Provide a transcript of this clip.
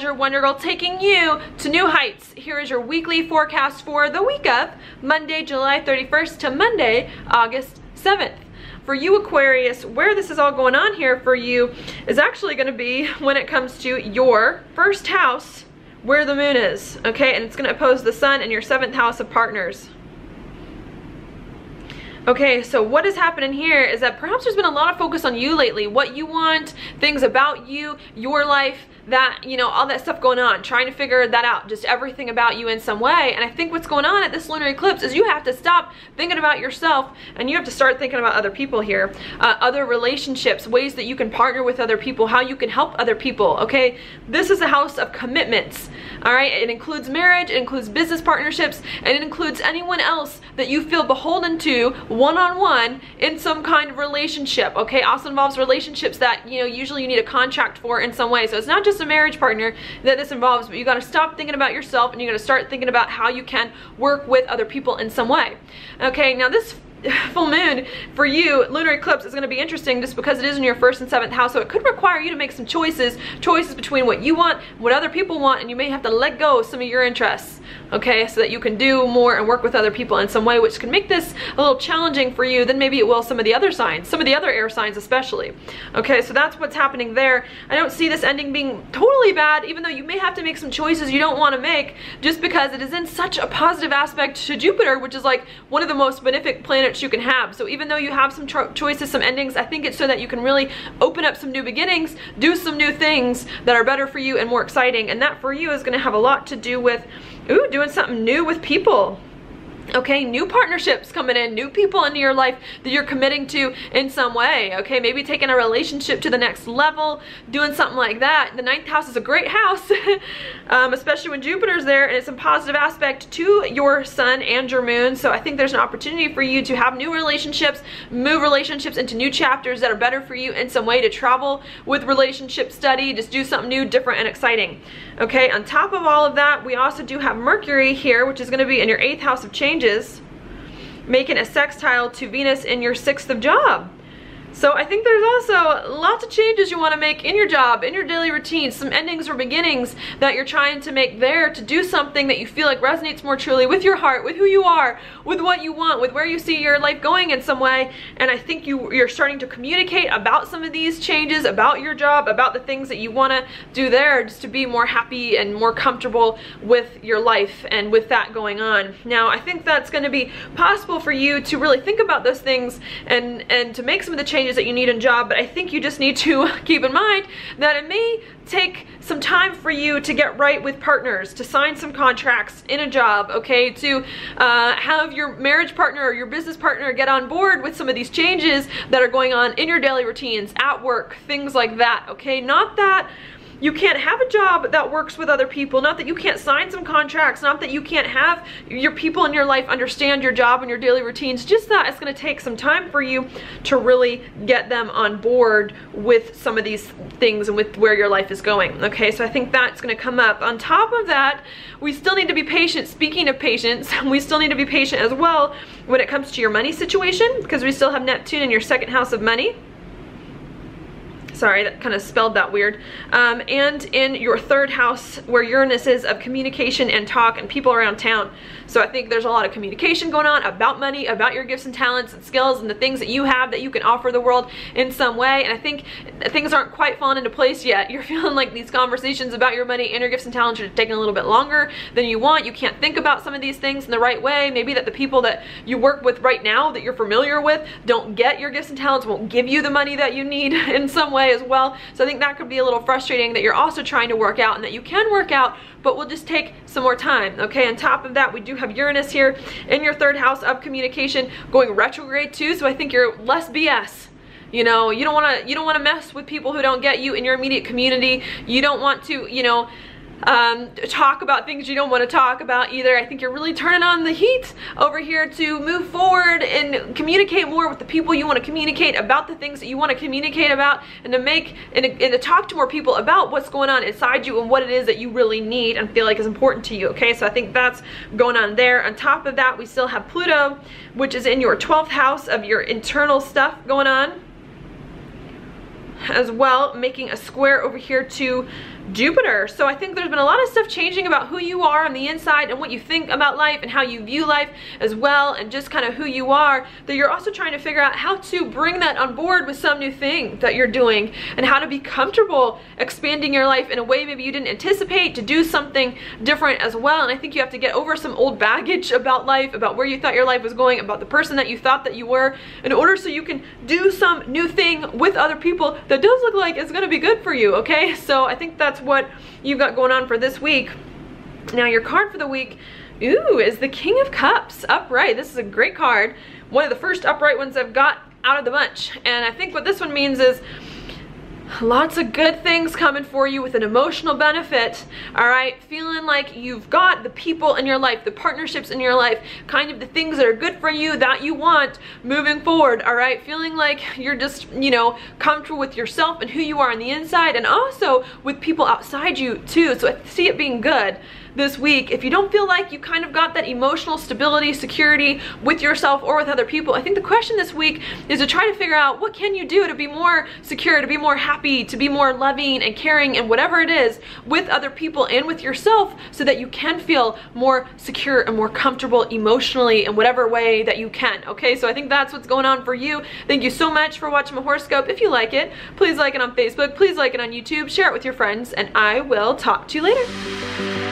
your Wonder Girl, taking you to new heights. Here is your weekly forecast for the week of Monday, July 31st to Monday, August 7th. For you, Aquarius, where this is all going on here for you is actually going to be when it comes to your first house, where the moon is, okay? And it's going to oppose the sun in your 7th house of partners. Okay, so what is happening here is that perhaps there's been a lot of focus on you lately, what you want, things about you, your life, that, you know, all that stuff going on, trying to figure that out, just everything about you in some way. And I think what's going on at this lunar eclipse is you have to stop thinking about yourself and you have to start thinking about other people here, other relationships, ways that you can partner with other people, how you can help other people, okay? This is a house of commitments, all right? It includes marriage, it includes business partnerships, and it includes anyone else that you feel beholden to one-on-one in some kind of relationship, okay? Also involves relationships that, you know, usually you need a contract for in some way. So it's not just a marriage partner that this involves, but you got to stop thinking about yourself and you got to start thinking about how you can work with other people in some way. Okay, now this full moon for you, lunar eclipse, is going to be interesting just because it is in your 1st and 7th house, so it could require you to make some choices between what you want, what other people want, and you may have to let go of some of your interests, okay, so that you can do more and work with other people in some way, which can make this a little challenging for you than maybe it will some of the other signs, some of the other air signs especially. Okay, so that's what's happening there. I don't see this ending being totally bad, even though you may have to make some choices you don't want to make, just because it is in such a positive aspect to Jupiter, which is like one of the most benefic planets you can have. So even though you have some choices, some endings, I think it's so that you can really open up some new beginnings, do some new things that are better for you and more exciting. And that for you is going to have a lot to do with, ooh, doing something new with people. Okay, new partnerships coming in, new people into your life that you're committing to in some way. Okay, maybe taking a relationship to the next level, doing something like that. The 9th house is a great house, especially when Jupiter's there and it's a positive aspect to your sun and your moon. So I think there's an opportunity for you to have new relationships, move relationships into new chapters that are better for you in some way, to travel with relationship study, just do something new, different, and exciting. Okay, on top of all of that, we also do have Mercury here, which is going to be in your 8th house of changes, making a sextile to Venus in your 6th of job. So I think there's also lots of changes you want to make in your job, in your daily routine, some endings or beginnings that you're trying to make there to do something that you feel like resonates more truly with your heart, with who you are, with what you want, with where you see your life going in some way. And I think you're starting to communicate about some of these changes, about your job, about the things that you want to do there, just to be more happy and more comfortable with your life and with that going on. Now, I think that's going to be possible for you to really think about those things and to make some of the changes that you need in job, but I think you just need to keep in mind that it may take some time for you to get right with partners, to sign some contracts in a job, okay, to have your marriage partner or your business partner get on board with some of these changes that are going on in your daily routines, at work, things like that, okay? Not that you can't have a job that works with other people, not that you can't sign some contracts, not that you can't have your people in your life understand your job and your daily routines, just that it's going to take some time for you to really get them on board with some of these things and with where your life is going. Okay, so I think that's going to come up. On top of that, we still need to be patient. Speaking of patience, we still need to be patient as well when it comes to your money situation, because we still have Neptune in your 2nd house of money. Sorry, that kind of spelled that weird. And in your 3rd house, where Uranus is, of communication and talk and people around town. So I think there's a lot of communication going on about money, about your gifts and talents and skills and the things that you have that you can offer the world in some way. And I think things aren't quite falling into place yet. You're feeling like these conversations about your money and your gifts and talents are taking a little bit longer than you want. You can't think about some of these things in the right way. Maybe that the people that you work with right now that you're familiar with don't get your gifts and talents, won't give you the money that you need in some way as well. So I think that could be a little frustrating, that you're also trying to work out and that you can work out, but will just take some more time. Okay, on top of that, we do have Uranus here in your 3rd house of communication going retrograde too, so I think you're less BS. You know, you don't want to mess with people who don't get you in your immediate community. You don't want to, you know, talk about things you don't want to talk about either. I think you're really turning on the heat over here to move forward and communicate more with the people you want to communicate about, the things that you want to communicate about, and to make and to talk to more people about what's going on inside you and what it is that you really need and feel like is important to you. Okay, so I think that's going on there. On top of that, we still have Pluto, which is in your 12th house of your internal stuff going on as well, making a square over here to Jupiter. So I think there's been a lot of stuff changing about who you are on the inside and what you think about life and how you view life as well, and just kind of who you are, that you're also trying to figure out how to bring that on board with some new thing that you're doing, and how to be comfortable expanding your life in a way maybe you didn't anticipate, to do something different as well. And I think you have to get over some old baggage about life, about where you thought your life was going, about the person that you thought that you were, in order so you can do some new thing with other people that does look like it's going to be good for you, okay? So I think that's what you've got going on for this week. Now your card for the week, ooh, is the King of Cups upright. This is a great card. One of the first upright ones I've got out of the bunch. And I think what this one means is lots of good things coming for you with an emotional benefit, all right? Feeling like you've got the people in your life, the partnerships in your life, kind of the things that are good for you that you want moving forward, all right? Feeling like you're just, you know, comfortable with yourself and who you are on the inside, and also with people outside you too. So I see it being good this week. If you don't feel like you kind of got that emotional stability, security with yourself or with other people, I think the question this week is to try to figure out what can you do to be more secure, to be more happy, to be more loving and caring and whatever it is with other people and with yourself, so that you can feel more secure and more comfortable emotionally in whatever way that you can, okay? So I think that's what's going on for you. Thank you so much for watching my horoscope. If you like it, please like it on Facebook, please like it on YouTube, share it with your friends, and I will talk to you later.